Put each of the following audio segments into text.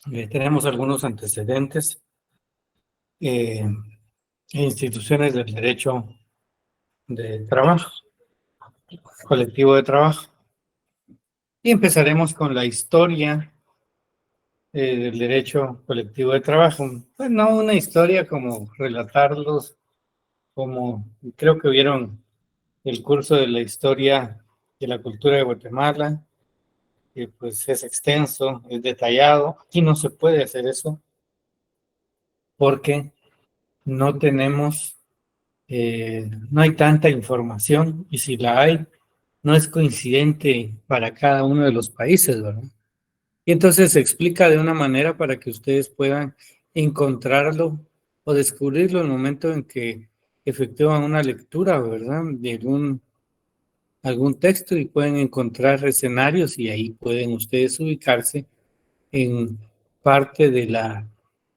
Tenemos algunos antecedentes e instituciones del derecho de trabajo, colectivo de trabajo. Y empezaremos con la historia del derecho colectivo de trabajo. Pues no una historia como relatarlos, como creo que vieron el curso de la historia de la cultura de Guatemala, que pues es extenso, es detallado. Aquí no se puede hacer eso porque no tenemos, no hay tanta información y si la hay, no es coincidente para cada uno de los países, ¿verdad? Y entonces se explica de una manera para que ustedes puedan encontrarlo o descubrirlo en el momento en que efectúan una lectura, ¿verdad? De algún texto y pueden encontrar escenarios y ahí pueden ustedes ubicarse en parte de,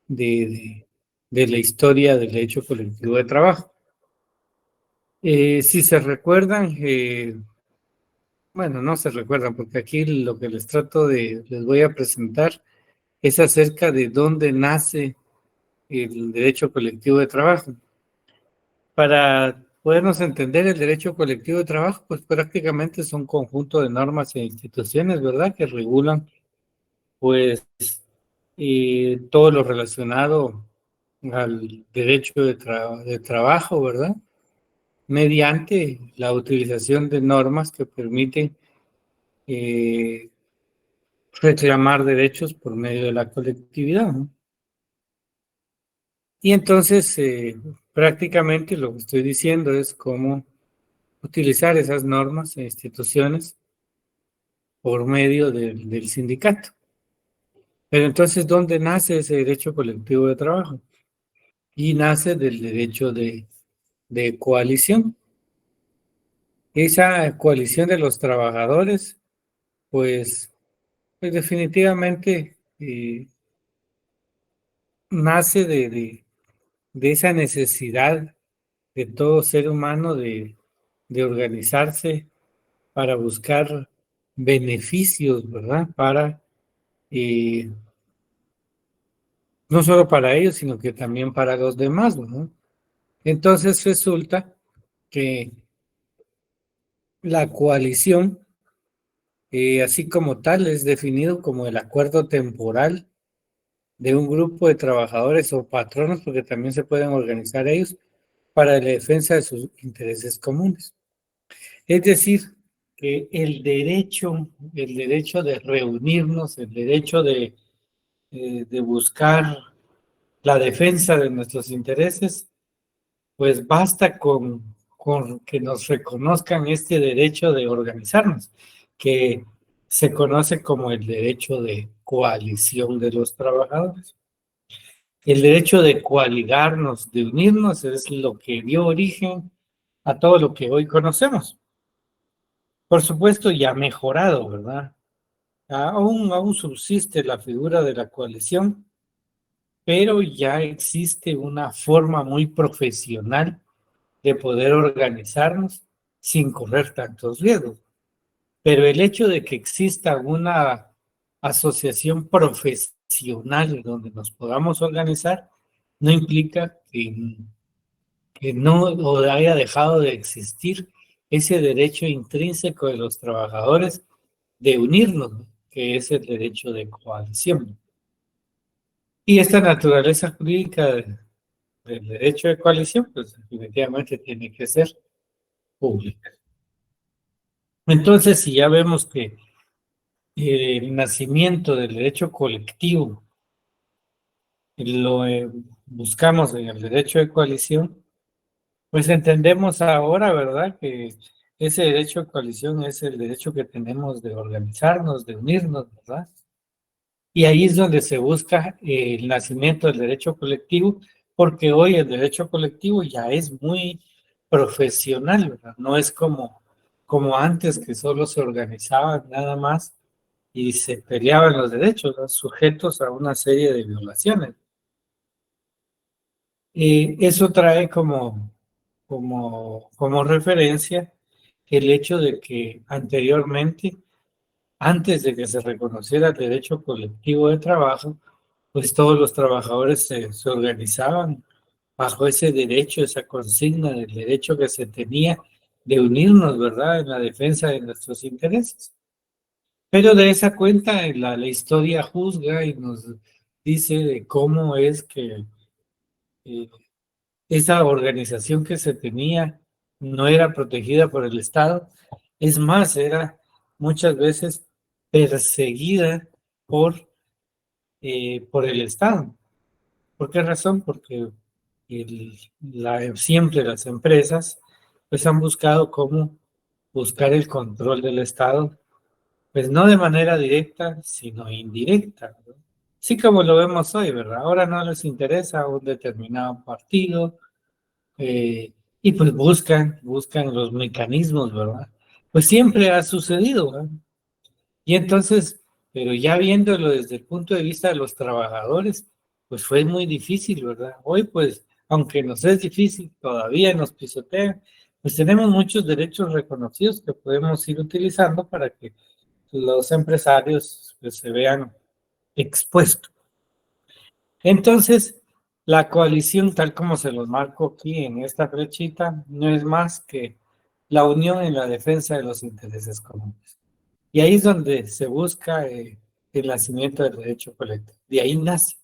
de la historia del derecho colectivo de trabajo. Si se recuerdan, bueno, no se recuerdan, porque aquí lo que les voy a presentar es acerca de dónde nace el derecho colectivo de trabajo. Para podernos entender, el derecho colectivo de trabajo, pues prácticamente es un conjunto de normas e instituciones, ¿verdad?, que regulan, pues, todo lo relacionado al derecho de trabajo, ¿verdad?, mediante la utilización de normas que permiten eh, reclamar derechos por medio de la colectividad, ¿no? Y entonces, prácticamente lo que estoy diciendo es cómo utilizar esas normas e instituciones por medio del sindicato. Pero entonces, ¿dónde nace ese derecho colectivo de trabajo? Y nace del derecho de coalición. Esa coalición de los trabajadores, pues, pues definitivamente nace de esa necesidad de todo ser humano de organizarse para buscar beneficios, ¿verdad? Para, eh, no solo para ellos, sino que también para los demás, ¿no? Entonces resulta que la coalición, así como tal, es definido como el acuerdo temporal de un grupo de trabajadores o patronos, porque también se pueden organizar ellos para la defensa de sus intereses comunes. Es decir, que el derecho de reunirnos, el derecho de buscar la defensa de nuestros intereses, pues basta con que nos reconozcan este derecho de organizarnos, que se conoce como el derecho de coalición de los trabajadores. El derecho de coaligarnos, de unirnos, es lo que dio origen a todo lo que hoy conocemos. Por supuesto, ya mejorado, ¿verdad? Aún subsiste la figura de la coalición, pero ya existe una forma muy profesional de poder organizarnos sin correr tantos riesgos. Pero el hecho de que exista una asociación profesional donde nos podamos organizar no implica que no o haya dejado de existir ese derecho intrínseco de los trabajadores de unirnos, ¿no?, que es el derecho de coalición. Y esta naturaleza jurídica del derecho de coalición, pues definitivamente tiene que ser pública. Entonces, si ya vemos que el nacimiento del derecho colectivo lo buscamos en el derecho de coalición, pues entendemos ahora, ¿verdad?, que ese derecho de coalición es el derecho que tenemos de organizarnos, de unirnos, ¿verdad? Y ahí es donde se busca el nacimiento del derecho colectivo, porque hoy el derecho colectivo ya es muy profesional, ¿verdad? No es como antes, que solo se organizaban nada más y se peleaban los derechos, ¿no?, sujetos a una serie de violaciones. Eso trae como referencia el hecho de que anteriormente, antes de que se reconociera el derecho colectivo de trabajo, pues todos los trabajadores se organizaban bajo ese derecho, esa consigna del derecho que se tenía de unirnos, ¿verdad?, en la defensa de nuestros intereses. Pero de esa cuenta la historia juzga y nos dice de cómo es que eh, esa organización que se tenía no era protegida por el Estado. Es más, era muchas veces perseguida por el Estado. ¿Por qué razón? Porque siempre las empresas pues han buscado cómo buscar el control del Estado, pues no de manera directa, sino indirecta, ¿no? Sí, como lo vemos hoy, ¿verdad? Ahora no les interesa un determinado partido, y pues buscan los mecanismos, ¿verdad? Pues siempre ha sucedido, ¿verdad? Y entonces, pero ya viéndolo desde el punto de vista de los trabajadores, pues fue muy difícil, ¿verdad? Hoy, pues, aunque nos es difícil, todavía nos pisotean, pues tenemos muchos derechos reconocidos que podemos ir utilizando para que los empresarios pues, se vean expuestos. Entonces, la coalición, tal como se los marco aquí en esta flechita, no es más que la unión en la defensa de los intereses comunes. Y ahí es donde se busca el nacimiento del derecho colectivo. De ahí nace,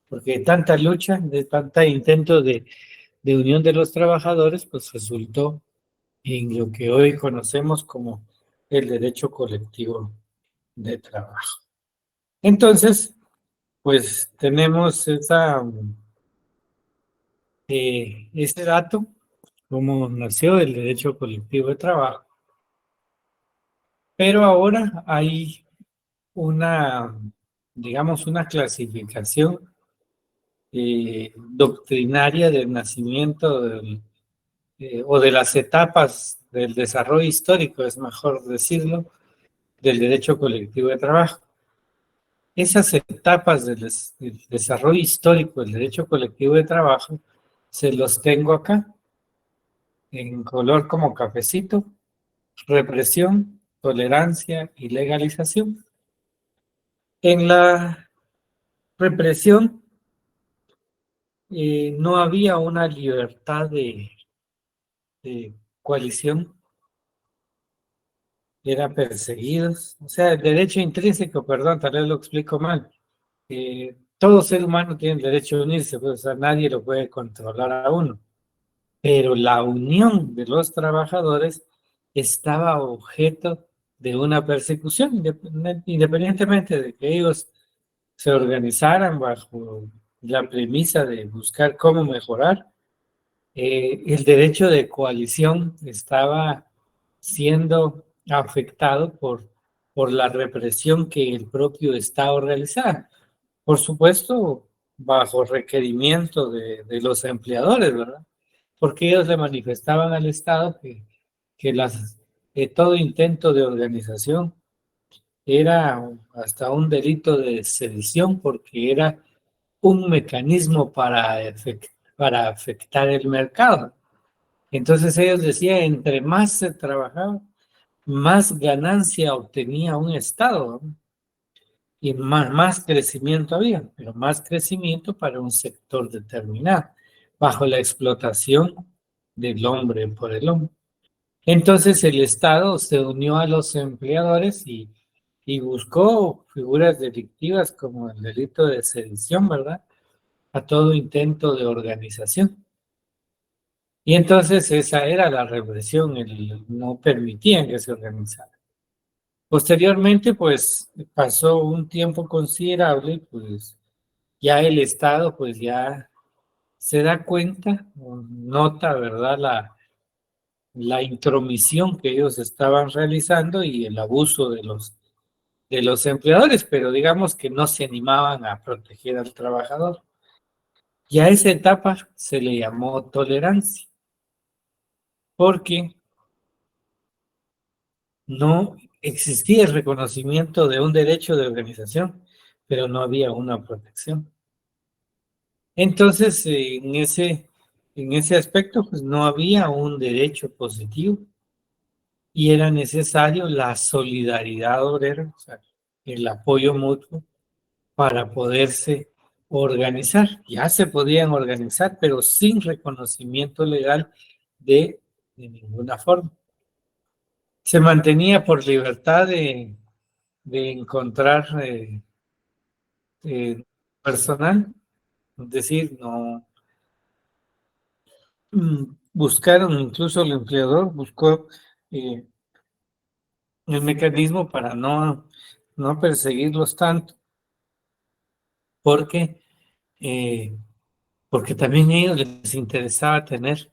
porque de tanta lucha, de tanta intento de unión de los trabajadores, pues resultó en lo que hoy conocemos como el derecho colectivo de trabajo. Entonces, pues tenemos ese dato, cómo nació el derecho colectivo de trabajo, pero ahora hay una, digamos, una clasificación doctrinaria del nacimiento o de las etapas del desarrollo histórico, es mejor decirlo, del derecho colectivo de trabajo. Esas etapas del desarrollo histórico del derecho colectivo de trabajo se los tengo acá en color como cafecito: represión, tolerancia y legalización. En la represión no había una libertad de coalición, eran perseguidos. O sea, el derecho intrínseco, perdón, tal vez lo explico mal. Todo ser humano tiene el derecho a unirse, pues, o sea, nadie lo puede controlar a uno. Pero la unión de los trabajadores estaba objeto de una persecución, independientemente de que ellos se organizaran bajo la premisa de buscar cómo mejorar. El derecho de coalición estaba siendo afectado por la represión que el propio Estado realizaba. Por supuesto, bajo requerimiento de los empleadores, ¿verdad? Porque ellos le manifestaban al Estado que todo intento de organización era hasta un delito de sedición, porque era un mecanismo para afectar el mercado. Entonces ellos decían, entre más se trabajaba, más ganancia obtenía un Estado, ¿no? Y más crecimiento había, pero más crecimiento para un sector determinado, bajo la explotación del hombre por el hombre. Entonces el Estado se unió a los empleadores y buscó figuras delictivas como el delito de sedición, ¿verdad? A todo intento de organización. Y entonces esa era la represión, no permitían que se organizara. Posteriormente, pues pasó un tiempo considerable, pues ya el Estado, pues ya se da cuenta, nota, ¿verdad?, la intromisión que ellos estaban realizando y el abuso de los empleadores, pero digamos que no se animaban a proteger al trabajador. Y a esa etapa se le llamó tolerancia, porque no existía el reconocimiento de un derecho de organización, pero no había una protección. Entonces, en ese aspecto, pues no había un derecho positivo y era necesario la solidaridad obrera, o sea, el apoyo mutuo para poderse organizar. Ya se podían organizar, pero sin reconocimiento legal de ninguna forma. Se mantenía por libertad de encontrar personal, es decir, no buscaron, incluso el empleador buscó eh, el mecanismo para no perseguirlos tanto, porque, eh, porque también a ellos les interesaba tener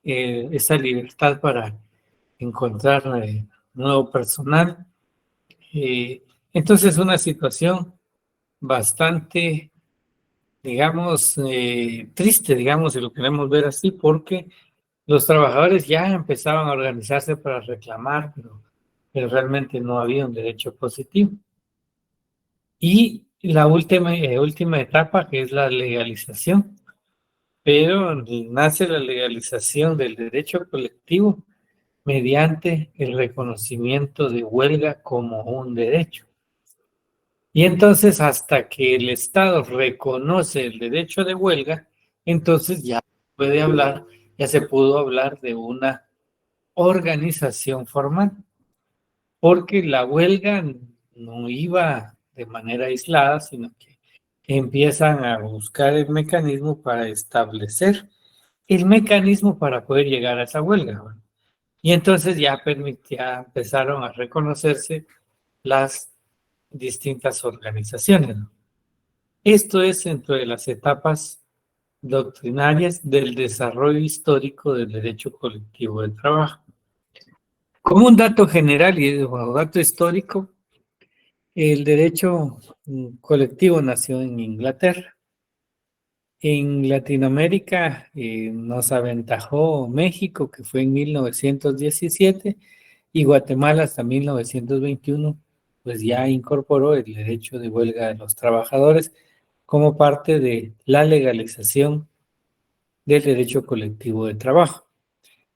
esa libertad para encontrar nuevo personal. Eh, entonces, una situación bastante, digamos, triste, digamos, si lo queremos ver así, porque los trabajadores ya empezaban a organizarse para reclamar, pero realmente no había un derecho positivo. Y la última etapa, que es la legalización, pero nace la legalización del derecho colectivo mediante el reconocimiento de huelga como un derecho. Y entonces, hasta que el Estado reconoce el derecho de huelga, entonces ya se pudo hablar de una organización formal, porque la huelga no iba de manera aislada, sino que empiezan a buscar el mecanismo para establecer el mecanismo para poder llegar a esa huelga, ¿no? Y entonces ya empezaron a reconocerse las distintas organizaciones, ¿no? Esto es dentro de las etapas doctrinarias del desarrollo histórico del derecho colectivo del trabajo. Como un dato general y un dato histórico, el derecho colectivo nació en Inglaterra. En Latinoamérica nos aventajó México, que fue en 1917, y Guatemala hasta 1921, pues ya incorporó el derecho de huelga de los trabajadores como parte de la legalización del derecho colectivo de trabajo.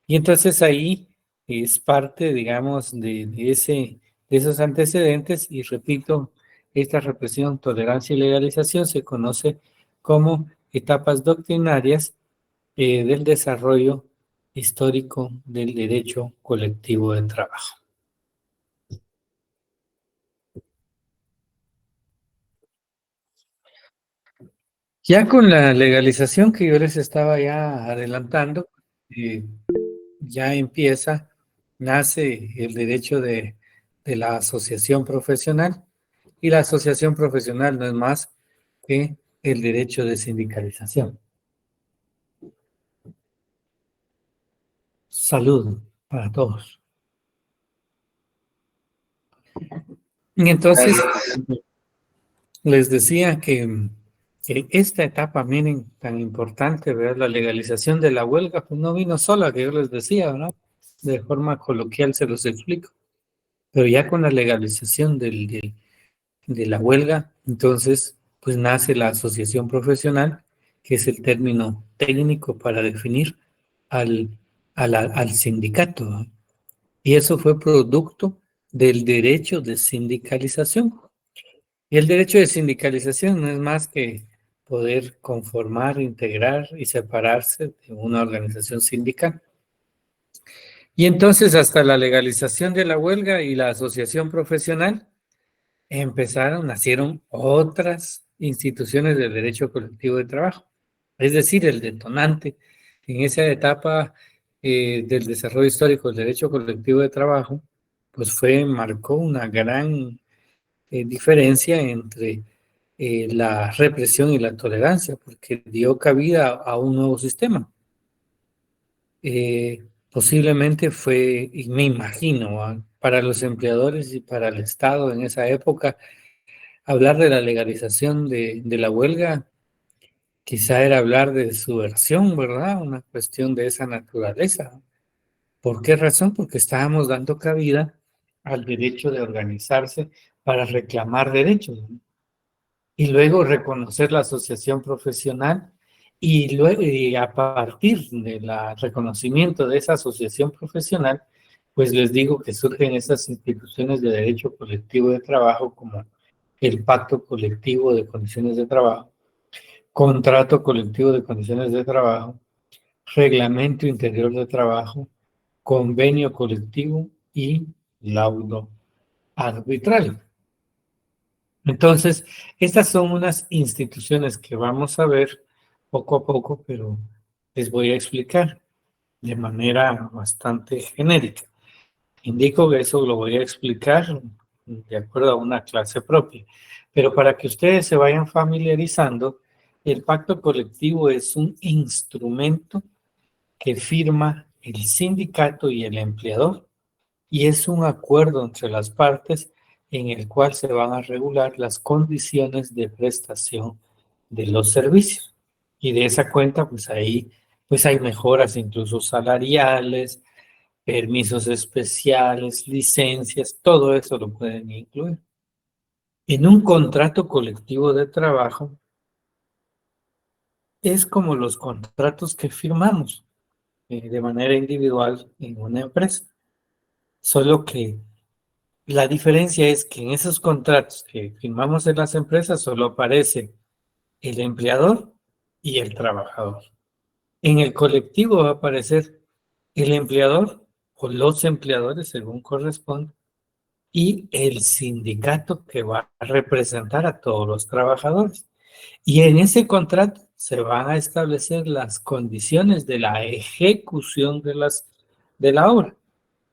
Y entonces ahí es parte, digamos, de esos antecedentes, y repito, esta represión, tolerancia y legalización se conoce como etapas doctrinarias del desarrollo histórico del derecho colectivo de trabajo. Ya con la legalización que yo les estaba ya adelantando, eh, ya nace el derecho de la asociación profesional, y la asociación profesional no es más que el derecho de sindicalización. Salud para todos. Y entonces les decía que esta etapa, miren, tan importante, ¿verdad? La legalización de la huelga, pues no vino sola, que yo les decía, ¿no? De forma coloquial se los explico. Pero ya con la legalización de la huelga, entonces, pues nace la asociación profesional, que es el término técnico para definir al, al sindicato, ¿no? Y eso fue producto del derecho de sindicalización. Y el derecho de sindicalización no es más que poder conformar, integrar y separarse de una organización sindical. Y entonces, hasta la legalización de la huelga y la asociación profesional, nacieron otras instituciones del derecho colectivo de trabajo. Es decir, el detonante en esa etapa del desarrollo histórico del derecho colectivo de trabajo, pues marcó una gran diferencia entre la represión y la tolerancia, porque dio cabida a un nuevo sistema. Posiblemente fue, y me imagino, para los empleadores y para el Estado en esa época, hablar de la legalización de la huelga, quizá era hablar de subversión, ¿verdad? Una cuestión de esa naturaleza. ¿Por qué razón? Porque estábamos dando cabida al derecho de organizarse para reclamar derechos, ¿no? Y luego reconocer la asociación profesional, y luego, y a partir del reconocimiento de esa asociación profesional, pues les digo que surgen esas instituciones de derecho colectivo de trabajo, como el Pacto Colectivo de Condiciones de Trabajo, contrato colectivo de condiciones de trabajo, reglamento interior de trabajo, convenio colectivo y laudo arbitral. Entonces, estas son unas instituciones que vamos a ver poco a poco, pero les voy a explicar de manera bastante genérica. Indico que eso lo voy a explicar de acuerdo a una clase propia, pero para que ustedes se vayan familiarizando, el pacto colectivo es un instrumento que firma el sindicato y el empleador y es un acuerdo entre las partes en el cual se van a regular las condiciones de prestación de los servicios. Y de esa cuenta, pues hay mejoras incluso salariales, permisos especiales, licencias, todo eso lo pueden incluir. En un contrato colectivo de trabajo es como los contratos que firmamos de manera individual en una empresa, solo que la diferencia es que en esos contratos que firmamos en las empresas solo aparece el empleador y el trabajador. En el colectivo va a aparecer el empleador o los empleadores, según corresponde, y el sindicato que va a representar a todos los trabajadores. Y en ese contrato se van a establecer las condiciones de la ejecución de la obra,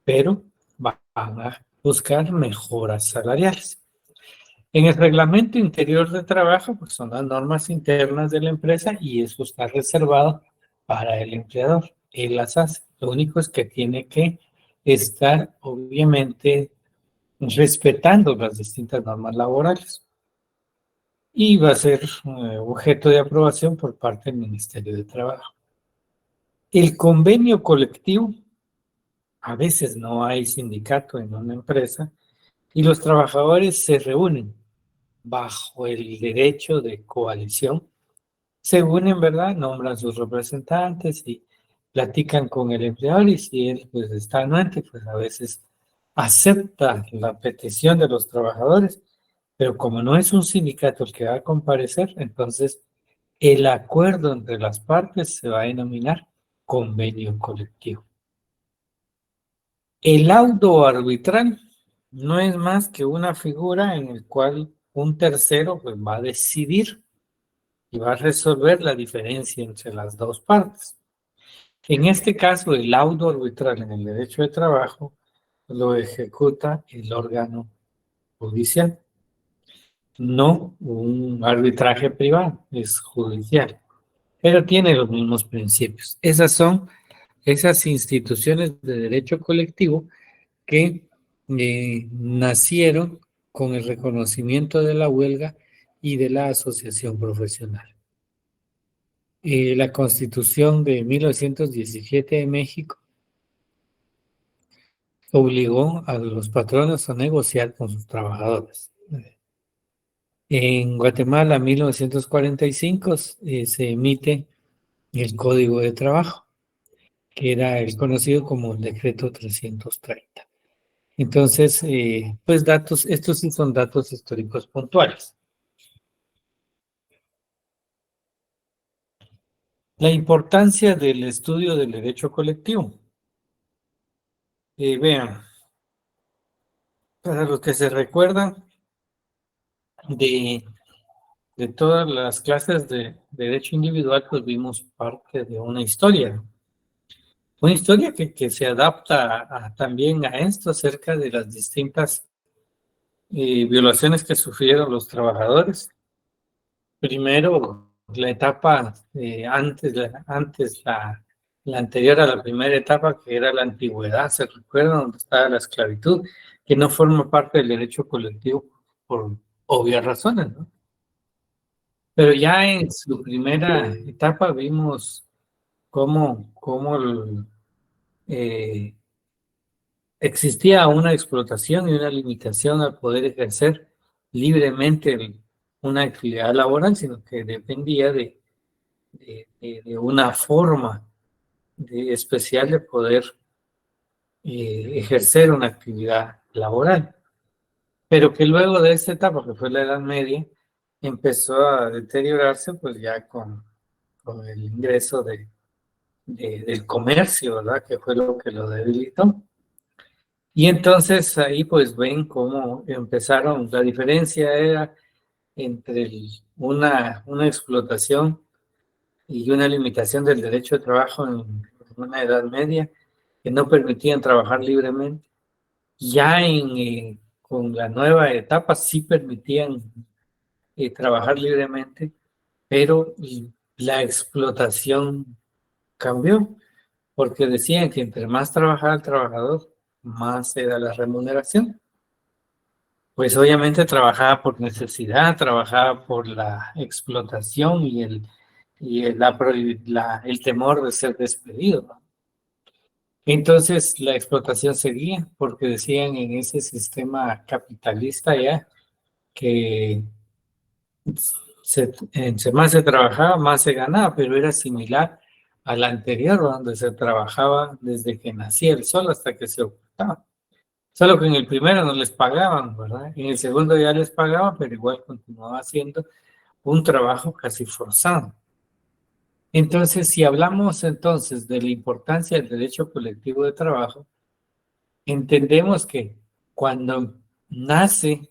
pero van a buscar mejoras salariales. En el reglamento interior de trabajo, pues son las normas internas de la empresa y eso está reservado para el empleador. Él las hace. Lo único es que tiene que estar, obviamente, respetando las distintas normas laborales y va a ser objeto de aprobación por parte del Ministerio de Trabajo. El convenio colectivo, a veces no hay sindicato en una empresa y los trabajadores se reúnen bajo el derecho de coalición, se unen, ¿verdad? Nombran sus representantes y platican con el empleador y si él pues está anuente, pues a veces acepta la petición de los trabajadores, pero como no es un sindicato el que va a comparecer, entonces el acuerdo entre las partes se va a denominar convenio colectivo. El laudo arbitral no es más que una figura en la cual un tercero pues, va a decidir y va a resolver la diferencia entre las dos partes. En este caso, el laudo arbitral en el derecho de trabajo lo ejecuta el órgano judicial, no un arbitraje privado, es judicial, pero tiene los mismos principios. Esas son esas instituciones de derecho colectivo que nacieron con el reconocimiento de la huelga y de la asociación profesional. La Constitución de 1917 de México obligó a los patronos a negociar con sus trabajadores. En Guatemala, 1945, se emite el Código de Trabajo, que era el conocido como el Decreto 330. Entonces, pues estos sí son datos históricos puntuales. La importancia del estudio del derecho colectivo. Vean, para los que se recuerdan de, de todas las clases de derecho individual, pues vimos parte de una historia. Una historia que se adapta también a esto acerca de las distintas violaciones que sufrieron los trabajadores. Primero, la etapa la anterior a la primera etapa, que era la antigüedad, se recuerda donde estaba la esclavitud, que no forma parte del derecho colectivo por obvias razones, ¿no? Pero ya en su primera etapa vimos cómo eh, existía una explotación y una limitación al poder ejercer libremente una actividad laboral, sino que dependía de una forma especial de poder ejercer una actividad laboral. Pero que luego de esta etapa, que fue la Edad Media, empezó a deteriorarse pues ya con el ingreso del comercio, ¿verdad? Que fue lo que lo debilitó. Y entonces ahí pues ven cómo empezaron, la diferencia era entre una explotación y una limitación del derecho de trabajo en una edad media que no permitían trabajar libremente. Ya con la nueva etapa sí permitían trabajar libremente, pero la explotación cambió, porque decían que entre más trabajaba el trabajador, más era la remuneración. Pues obviamente trabajaba por necesidad, trabajaba por la explotación y el temor de ser despedido, ¿no? Entonces la explotación seguía, porque decían en ese sistema capitalista ya que entre más se trabajaba, más se ganaba, pero era similar al anterior, donde se trabajaba desde que nacía el sol hasta que se ocultaba. Solo que en el primero no les pagaban, ¿verdad? En el segundo ya les pagaban, pero igual continuaba haciendo un trabajo casi forzado. Entonces, si hablamos entonces de la importancia del derecho colectivo de trabajo, entendemos que cuando nace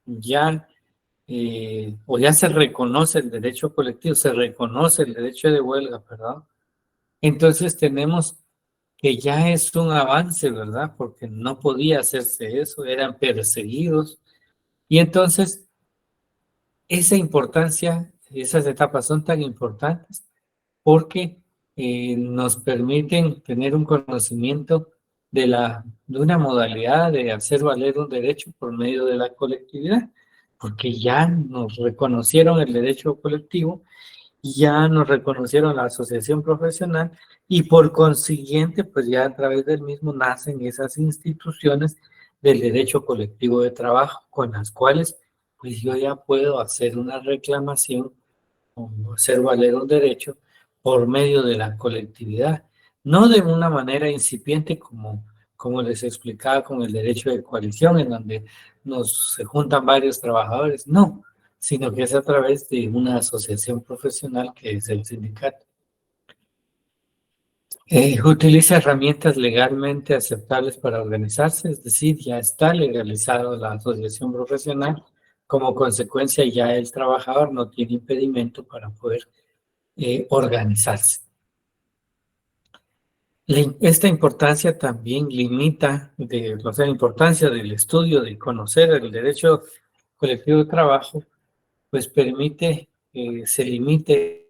ya o ya se reconoce el derecho colectivo, se reconoce el derecho de huelga, perdón, entonces tenemos que ya es un avance, ¿verdad? Porque no podía hacerse eso, eran perseguidos. Y entonces esa importancia, esas etapas son tan importantes porque nos permiten tener un conocimiento de una modalidad de hacer valer un derecho por medio de la colectividad, porque ya nos reconocieron el derecho colectivo, ya nos reconocieron la asociación profesional y por consiguiente, pues ya a través del mismo nacen esas instituciones del derecho colectivo de trabajo con las cuales pues yo ya puedo hacer una reclamación o hacer valer un derecho por medio de la colectividad, no de una manera incipiente como les explicaba con el derecho de coalición, en donde se juntan varios trabajadores, no, sino que es a través de una asociación profesional que es el sindicato. Utiliza herramientas legalmente aceptables para organizarse, es decir, ya está legalizado la asociación profesional, como consecuencia ya el trabajador no tiene impedimento para poder organizarse. Esta importancia también limita, la importancia del estudio, de conocer el derecho colectivo de trabajo, pues permite que se limite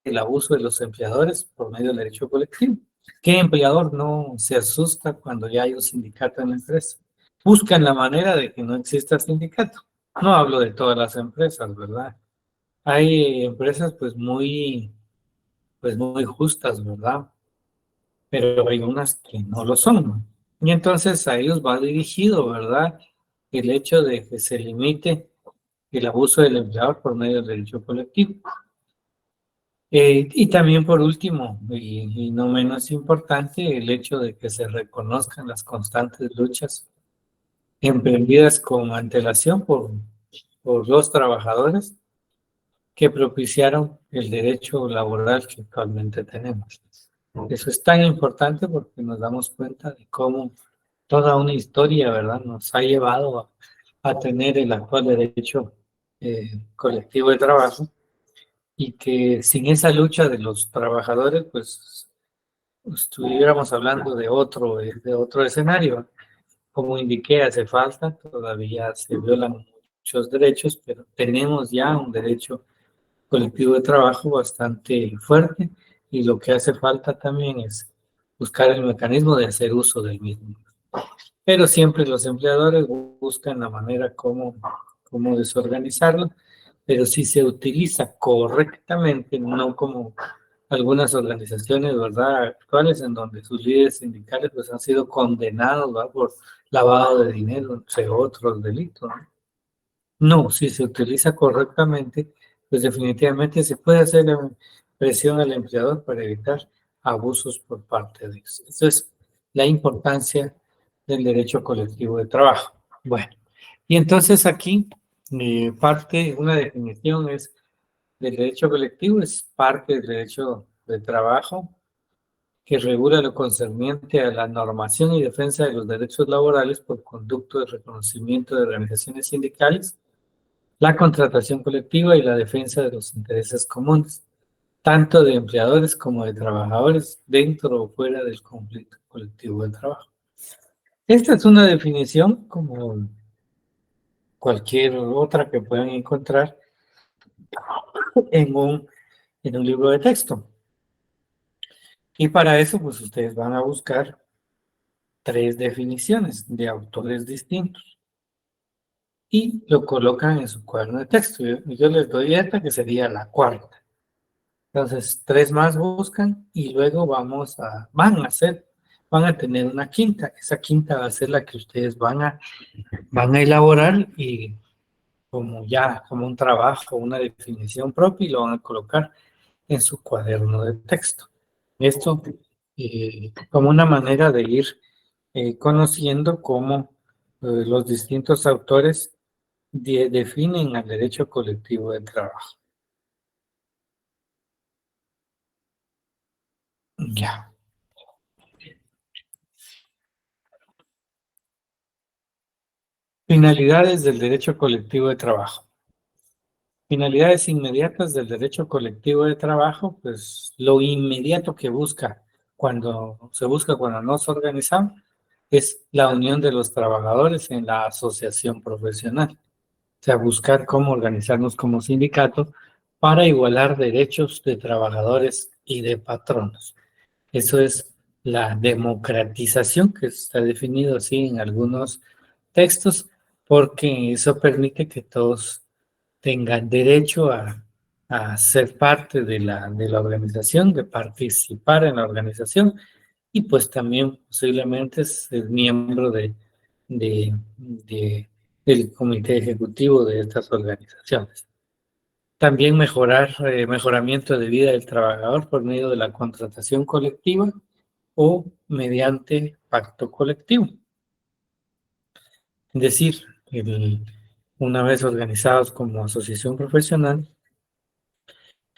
el abuso de los empleadores por medio del derecho colectivo. ¿Qué empleador no se asusta cuando ya hay un sindicato en la empresa? Buscan la manera de que no exista sindicato. No hablo de todas las empresas, ¿verdad? Hay empresas pues muy justas, ¿verdad? Pero hay unas que no lo son, ¿no? Y entonces a ellos va dirigido, ¿verdad? El hecho de que se limite el abuso del empleador por medio del derecho colectivo. Y también por último, y no menos importante, el hecho de que se reconozcan las constantes luchas emprendidas con antelación por los trabajadores que propiciaron el derecho laboral que actualmente tenemos. Eso es tan importante porque nos damos cuenta de cómo toda una historia, ¿verdad?, nos ha llevado a tener el actual derecho colectivo de trabajo y que sin esa lucha de los trabajadores, pues estuviéramos hablando de otro escenario. Como indiqué, hace falta, todavía se violan muchos derechos, pero tenemos ya un derecho colectivo de trabajo bastante fuerte y lo que hace falta también es buscar el mecanismo de hacer uso del mismo. Pero siempre los empleadores buscan la manera como desorganizarlo, pero si se utiliza correctamente, no como algunas organizaciones, ¿verdad?, actuales en donde sus líderes sindicales pues han sido condenados, ¿verdad?, por lavado de dinero, entre otros delitos, ¿no? No, si se utiliza correctamente, pues definitivamente se puede hacer presión al empleador para evitar abusos por parte de ellos. Esa es la importancia del derecho colectivo de trabajo. Bueno, y entonces aquí Una definición es del derecho colectivo, es parte del derecho de trabajo que regula lo concerniente a la normación y defensa de los derechos laborales por conducto de reconocimiento de organizaciones sindicales, la contratación colectiva y la defensa de los intereses comunes, tanto de empleadores como de trabajadores, dentro o fuera del conflicto colectivo de trabajo. Esta es una definición como cualquier otra que puedan encontrar en un libro de texto. Y para eso, pues ustedes van a buscar tres definiciones de autores distintos y lo colocan en su cuaderno de texto. Yo les doy esta que sería la cuarta. Entonces, tres más buscan y luego van a tener una quinta. Esa quinta va a ser la que ustedes van a elaborar y como un trabajo, una definición propia y lo van a colocar en su cuaderno de texto. Esto como una manera de ir conociendo cómo los distintos autores definen al derecho colectivo de trabajo. Ya. Finalidades del derecho colectivo de trabajo. Finalidades inmediatas del derecho colectivo de trabajo, pues lo inmediato que busca cuando nos organizamos, es la unión de los trabajadores en la asociación profesional. O sea, buscar cómo organizarnos como sindicato para igualar derechos de trabajadores y de patronos. Eso es la democratización, que está definido así en algunos textos, porque eso permite que todos tengan derecho a ser parte de la organización, de participar en la organización y pues también posiblemente ser miembro de- del comité ejecutivo de estas organizaciones. También mejoramiento de vida del trabajador por medio de la contratación colectiva o mediante pacto colectivo. Es decir, una vez organizados como asociación profesional,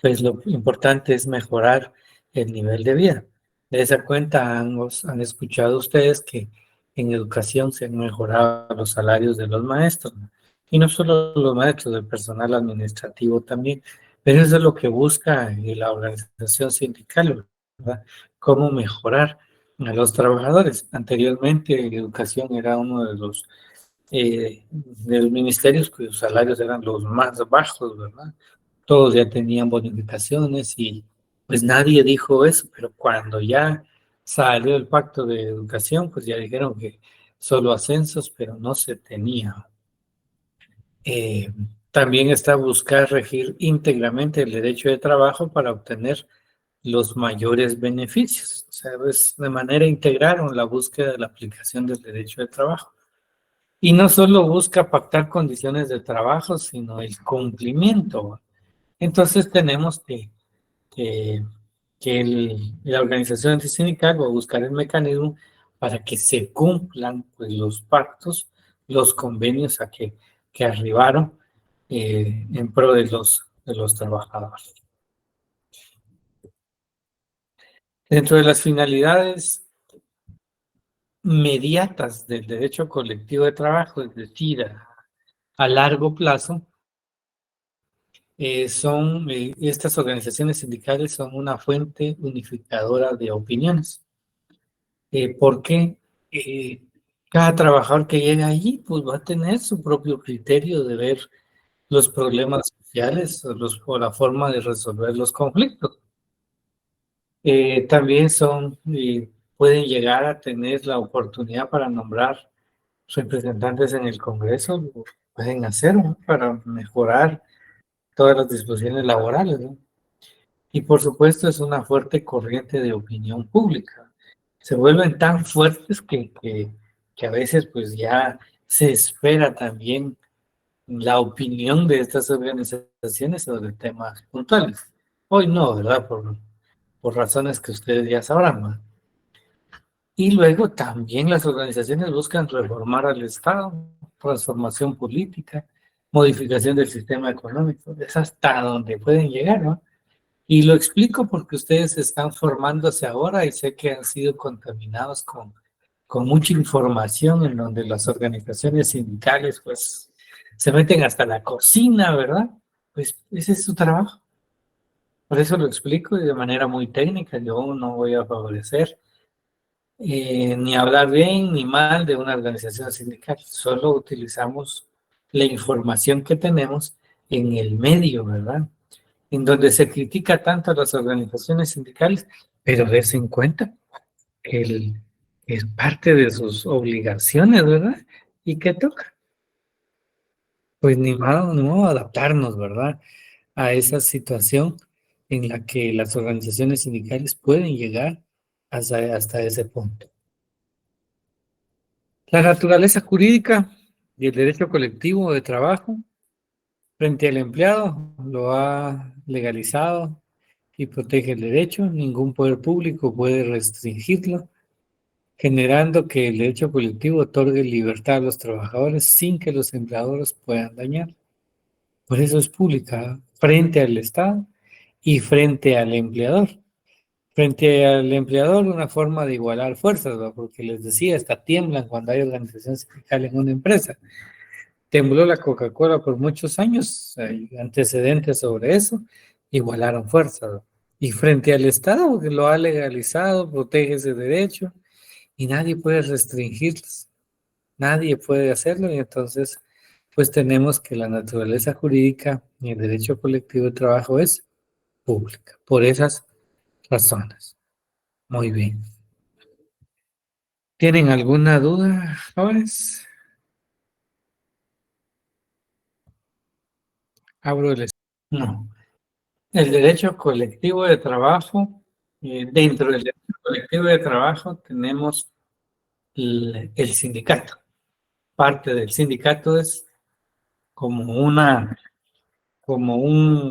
pues lo importante es mejorar el nivel de vida. De esa cuenta han escuchado ustedes que en educación se han mejorado los salarios de los maestros, ¿no? Y no solo los maestros, del personal administrativo también, pero eso es lo que busca la organización sindical, ¿verdad? Cómo mejorar a los trabajadores. Anteriormente, educación era uno de los ministerios cuyos salarios eran los más bajos, ¿verdad? Todos ya tenían bonificaciones y pues nadie dijo eso, pero cuando ya salió el pacto de educación, pues ya dijeron que solo ascensos, pero no se tenía. Eh, También está buscar regir íntegramente el derecho de trabajo para obtener los mayores beneficios. O sea, es de manera integral la búsqueda de la aplicación del derecho de trabajo. Y no solo busca pactar condiciones de trabajo, sino el cumplimiento. Entonces tenemos que, la organización antisindical va a buscar el mecanismo para que se cumplan pues, los pactos, los convenios que arribaron en pro de los trabajadores. Dentro de las finalidades mediatas del derecho colectivo de trabajo, es decir, a largo plazo, estas organizaciones sindicales son una fuente unificadora de opiniones. Porque eh, cada trabajador que llega allí pues va a tener su propio criterio de ver los problemas sociales o la forma de resolver los conflictos. También pueden llegar a tener la oportunidad para nombrar representantes en el Congreso, lo pueden hacer, ¿no? Para mejorar todas las disposiciones laborales, ¿no? Y por supuesto es una fuerte corriente de opinión pública. Se vuelven tan fuertes que a veces pues ya se espera también la opinión de estas organizaciones sobre temas puntuales. Hoy no, ¿verdad? Por razones que ustedes ya sabrán, ¿no? Y luego también las organizaciones buscan reformar al Estado, transformación política. modificación del sistema económico. Es hasta donde pueden llegar, ¿no? Y lo explico porque ustedes están formándose ahora y sé que han sido contaminados con mucha información en donde las organizaciones sindicales pues se meten hasta la cocina, ¿verdad? Pues ese es su trabajo. Por eso lo explico de manera muy técnica. Yo no voy a favorecer ni hablar bien ni mal de una organización sindical. Solo utilizamos la información que tenemos en el medio, ¿verdad? En donde se critica tanto a las organizaciones sindicales, pero des en cuenta que es parte de sus obligaciones, ¿verdad? ¿Y qué toca? Pues ni modo, no adaptarnos, ¿verdad? A esa situación en la que las organizaciones sindicales pueden llegar hasta ese punto. La naturaleza jurídica y el derecho colectivo de trabajo frente al empleado lo ha legalizado y protege el derecho. Ningún poder público puede restringirlo, generando que el derecho colectivo otorgue libertad a los trabajadores sin que los empleadores puedan dañar. Por eso es pública frente al Estado y frente al empleador. Frente al empleador, una forma de igualar fuerzas, ¿no? Porque les decía, hasta tiemblan cuando hay organización sindical en una empresa. Tembló la Coca-Cola por muchos años, hay antecedentes sobre eso, igualaron fuerzas, ¿no? Y frente al Estado, porque lo ha legalizado, protege ese derecho y nadie puede restringirlos, nadie puede hacerlo y entonces pues tenemos que la naturaleza jurídica y el derecho colectivo de trabajo es pública, por esas razones. Muy bien. ¿Tienen alguna duda, jóvenes? Abro el... No. El derecho colectivo de trabajo, dentro del derecho colectivo de trabajo tenemos el sindicato. Parte del sindicato es como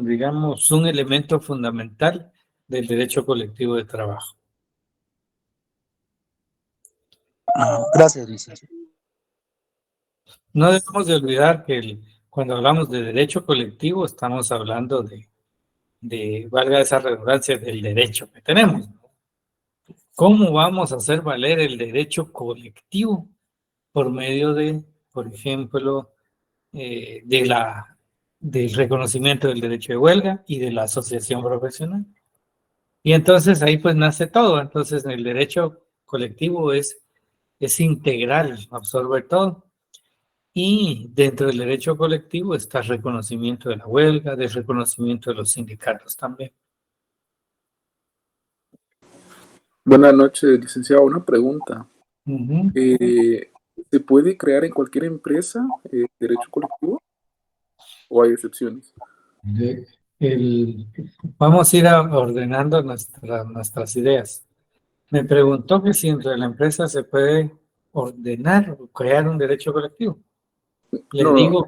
digamos, un elemento fundamental del derecho colectivo de trabajo. Gracias, licenciado. No debemos de olvidar que cuando hablamos de derecho colectivo estamos hablando valga esa redundancia, del derecho que tenemos. ¿Cómo vamos a hacer valer el derecho colectivo? Por medio de, por ejemplo, del reconocimiento del derecho de huelga y de la asociación profesional. Y entonces ahí pues nace todo. Entonces el derecho colectivo es integral, absorbe todo. Y dentro del derecho colectivo está el reconocimiento de la huelga, del reconocimiento de los sindicatos también. Buenas noches, licenciado. Una pregunta. Uh-huh. ¿Se puede crear en cualquier empresa derecho colectivo o hay excepciones? Vamos a ir ordenando nuestras ideas. Me preguntó que si dentro de la empresa se puede ordenar o crear un derecho colectivo. Le No, digo,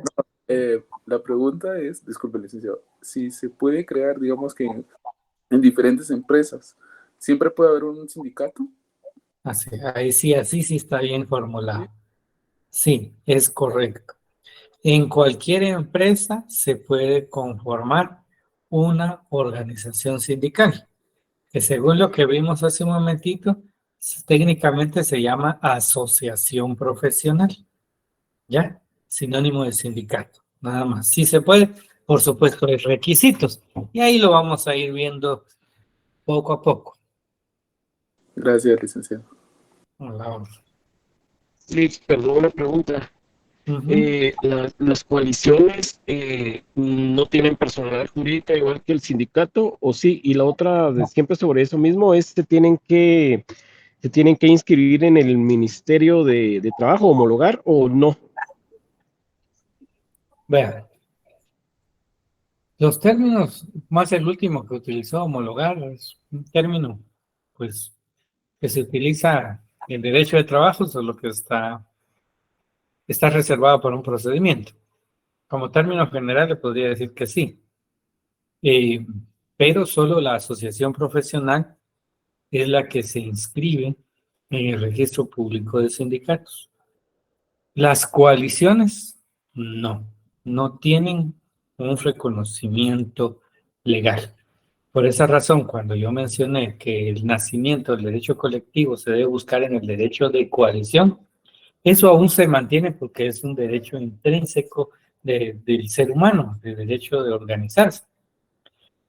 la pregunta es, disculpe, licenciado, si se puede crear, digamos que en diferentes empresas, ¿siempre puede haber un sindicato? así sí está bien ¿Sí? formulado. Sí, es correcto. En cualquier empresa se puede conformar una organización sindical, que según lo que vimos hace un momentito, técnicamente se llama asociación profesional, ¿ya? Sinónimo de sindicato, nada más. Sí se puede, por supuesto, hay requisitos, y ahí lo vamos a ir viendo poco a poco. Gracias, licenciado. Liz, perdón, una pregunta. Uh-huh. ¿Las coaliciones no tienen personalidad jurídica igual que el sindicato o sí? Y la otra, de siempre sobre eso mismo, es se tienen que inscribir en el Ministerio de Trabajo, homologar o no. Vean, los términos, más el último que utilizó, homologar, es un término, pues, que se utiliza en derecho de trabajo, solo que está reservado para un procedimiento. Como término general le podría decir que sí, pero solo la asociación profesional es la que se inscribe en el registro público de sindicatos. Las coaliciones, no, no tienen un reconocimiento legal. Por esa razón, cuando yo mencioné que el nacimiento del derecho colectivo se debe buscar en el derecho de coalición, eso aún se mantiene porque es un derecho intrínseco del ser humano, el derecho de organizarse.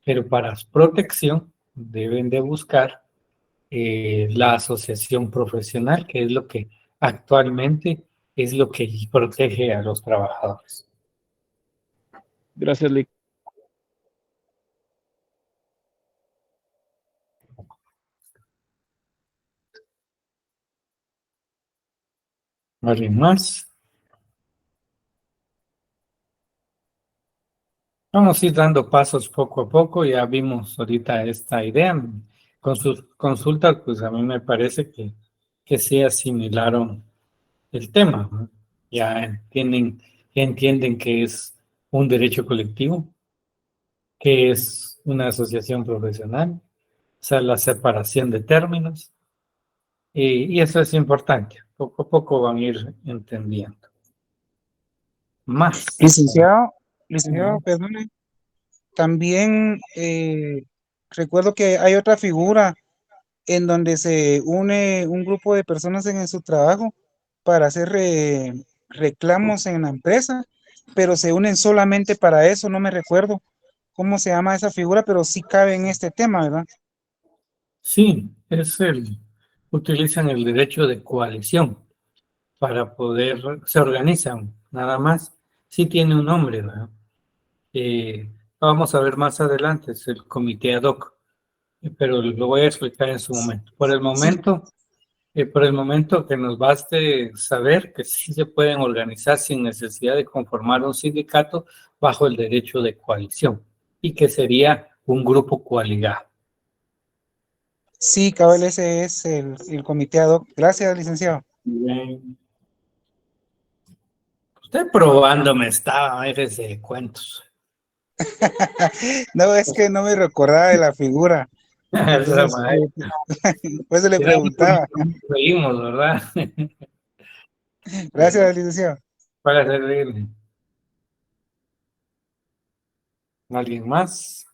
Pero para protección deben de buscar la asociación profesional, que es lo que actualmente es lo que protege a los trabajadores. Gracias, Lick. ¿Alguien más? Vamos a ir dando pasos poco a poco. Ya vimos ahorita esta idea. Con sus consultas, pues a mí me parece que sí asimilaron el tema, ¿no? Ya entienden que es un derecho colectivo, que es una asociación profesional, o sea, la separación de términos, y eso es importante. Poco a poco van a ir entendiendo. Más. Licenciado, perdone. También recuerdo que hay otra figura en donde se une un grupo de personas en su trabajo para hacer reclamos en la empresa, pero se unen solamente para eso. No me recuerdo cómo se llama esa figura, pero sí cabe en este tema, ¿verdad? Sí, utilizan el derecho de coalición para poder, se organizan, nada más. Sí tiene un nombre, ¿verdad? Vamos a ver más adelante, es el comité ad hoc, pero lo voy a explicar en su momento. Por el momento que nos baste saber que sí se pueden organizar sin necesidad de conformar un sindicato bajo el derecho de coalición y que sería un grupo coaligado. Sí, cabal, ese es el comité ad hoc. Gracias, licenciado. Bien. Usted probándome estaba, déjese de cuentos. No, es que no me recordaba de la figura. Entonces, pues le preguntaba. Seguimos, ¿verdad? Gracias, licenciado. Para servirle. ¿Alguien más?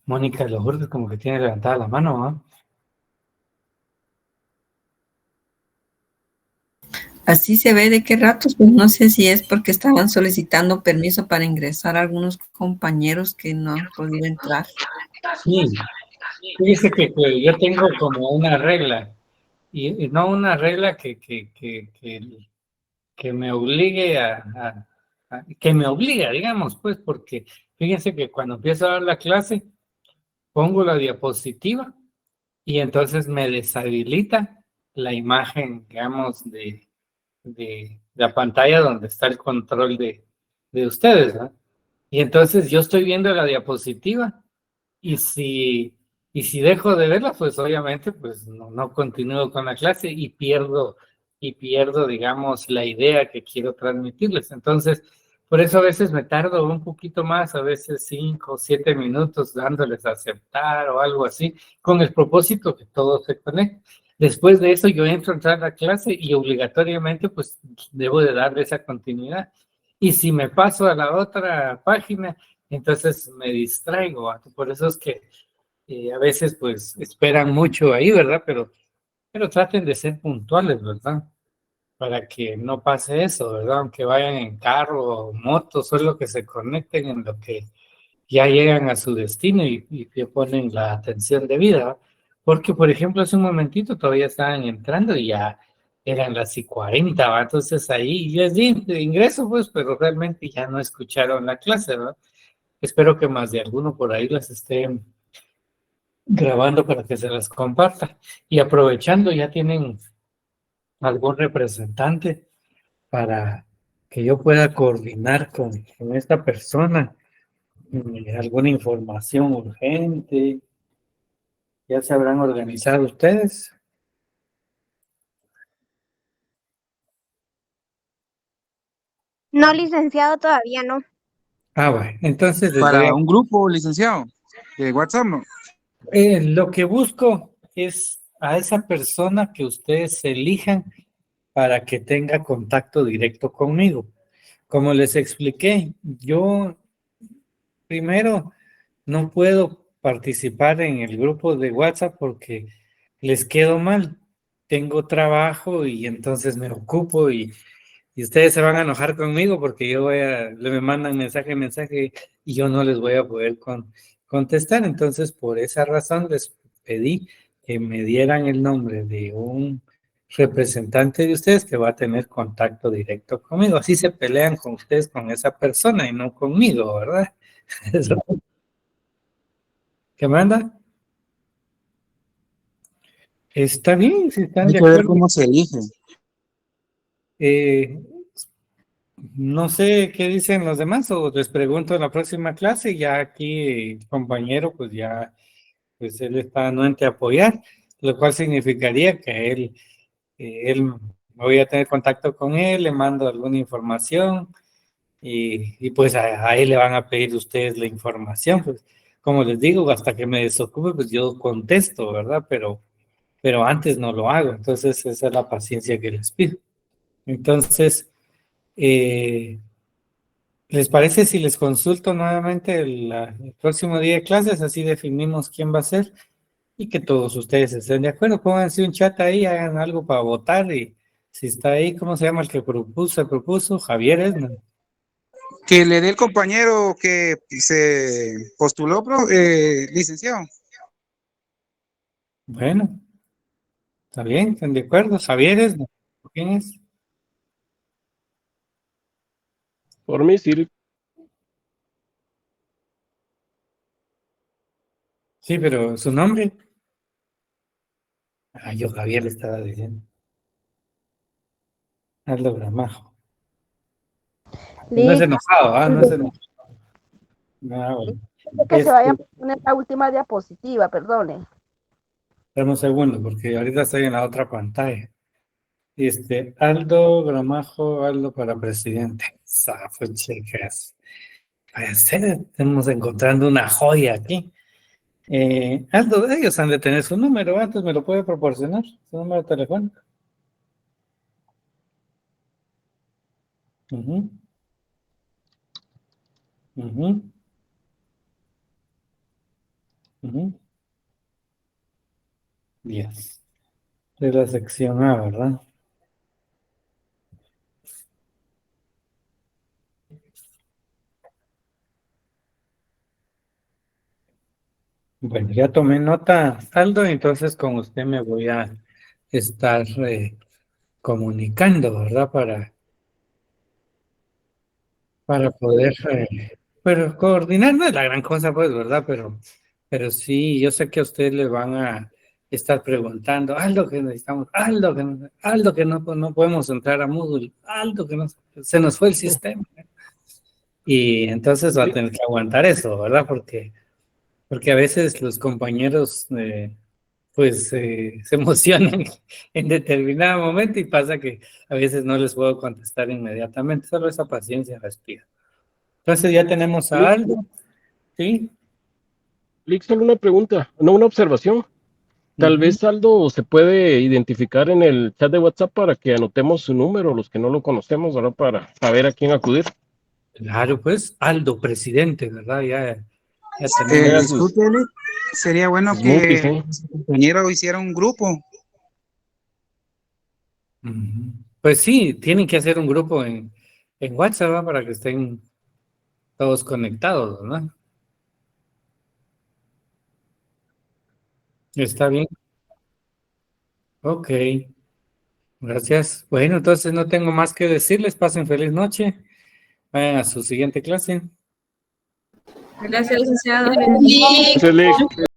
Mónica de los Lourdes como que tiene levantada la mano, ¿no? Así se ve de qué ratos, pues no sé si es porque estaban solicitando permiso para ingresar a algunos compañeros que no han podido entrar. Sí, fíjese que yo tengo como una regla, y no una regla que me obligue que me obliga, digamos, pues, porque fíjense que cuando empiezo a dar la clase, pongo la diapositiva y entonces me deshabilita la imagen, digamos, de la pantalla donde está el control de ustedes, ¿no? Y entonces yo estoy viendo la diapositiva y si dejo de verla, pues obviamente pues no continúo con la clase y pierdo, digamos, la idea que quiero transmitirles. Entonces, por eso a veces me tardo un poquito más, a veces 5 o 7 minutos dándoles a aceptar o algo así, con el propósito que todo se conecte. Después de eso yo entro a entrar a la clase y obligatoriamente pues debo de darle esa continuidad. Y si me paso a la otra página, entonces me distraigo. Por eso es que a veces pues esperan mucho ahí, ¿verdad? Pero traten de ser puntuales, ¿verdad? Para que no pase eso, ¿verdad? Aunque vayan en carro o moto, solo que se conecten en lo que ya llegan a su destino y que ponen la atención debida, ¿verdad? Porque, por ejemplo, hace un momentito todavía estaban entrando y ya eran las y 40, ¿va? Entonces ahí les di ingreso, pues, pero realmente ya no escucharon la clase, ¿verdad? Espero que más de alguno por ahí las esté grabando para que se las comparta. Y aprovechando, ya tienen algún representante para que yo pueda coordinar con esta persona alguna información urgente. ¿Ya se habrán organizado ustedes? No, licenciado, todavía no. Ah, bueno, entonces Para un grupo, licenciado, de WhatsApp, ¿no? lo que busco es a esa persona que ustedes elijan para que tenga contacto directo conmigo. Como les expliqué, yo primero no puedo participar en el grupo de WhatsApp porque les quedo mal. Tengo trabajo y entonces me ocupo y ustedes se van a enojar conmigo porque me mandan mensaje y yo no les voy a poder contestar. Entonces, por esa razón les pedí que me dieran el nombre de un representante de ustedes que va a tener contacto directo conmigo. Así se pelean con ustedes con esa persona y no conmigo, ¿verdad? Eso. ¿Qué manda? Está bien, si están Hay de que ver acuerdo. cómo se elige. Eh, no sé qué dicen los demás o les pregunto en la próxima clase. Ya aquí el compañero, pues ya, pues él está anuente a apoyar, lo cual significaría que él voy a tener contacto con él, le mando alguna información y pues a él le van a pedir ustedes la información. Pues como les digo, hasta que me desocupe, pues yo contesto, ¿verdad? Pero antes no lo hago. Entonces esa es la paciencia que les pido. Entonces, ¿les parece si les consulto nuevamente el próximo día de clases? Así definimos quién va a ser y que todos ustedes estén de acuerdo. Pónganse un chat ahí, hagan algo para votar y si está ahí, ¿cómo se llama el que se propuso? Javier Esman. Que le dé el compañero que se postuló, licenciado. Bueno, está bien, están de acuerdo. Javier Esman, ¿quién es? Por mí, sí. Sí, pero su nombre. Ah, yo Javier le estaba diciendo. Aldo Gramajo. No es Listo, enojado, ¿ah? No es enojado. Ah, bueno. que se vaya a poner la última diapositiva, perdone. Dame un segundo, porque ahorita estoy en la otra pantalla. Aldo Gramajo, Aldo para presidente. Zafo, chicas. Puede ser, estamos encontrando una joya aquí. Aldo, ellos han de tener su número, antes me lo puede proporcionar, su número telefónico. Ujú. Ujú. Ujú. 10. De la sección A, ¿verdad? Bueno, ya tomé nota, Aldo, entonces con usted me voy a estar comunicando, ¿verdad? Para poder, pero coordinar no es la gran cosa, pues, ¿verdad? Pero sí, yo sé que a ustedes le van a estar preguntando, algo que necesitamos, algo que no, pues, no podemos entrar a Moodle, algo que no, se nos fue el sistema. Y entonces va a tener que aguantar eso, ¿verdad? Porque a veces los compañeros, pues, se emocionan en determinado momento y pasa que a veces no les puedo contestar inmediatamente, solo esa paciencia les pido. Entonces ya tenemos a Aldo, ¿sí? Lick, solo una pregunta, no una observación. Tal Ujú. vez Aldo se puede identificar en el chat de WhatsApp para que anotemos su número, los que no lo conocemos, ¿verdad? Para saber a quién acudir. Claro, pues, Aldo, presidente, ¿verdad? Ya tenemos. Tenga Disculpe, sería bueno sus multis, que su compañero hiciera un grupo. Ujú. Pues sí, tienen que hacer un grupo en WhatsApp, ¿verdad? Para que estén todos conectados, ¿no? Está bien. Ok, gracias. Bueno, entonces no tengo más que decirles. Pasen feliz noche. Vayan a su siguiente clase. Gracias, licenciado. Gracias, Lick.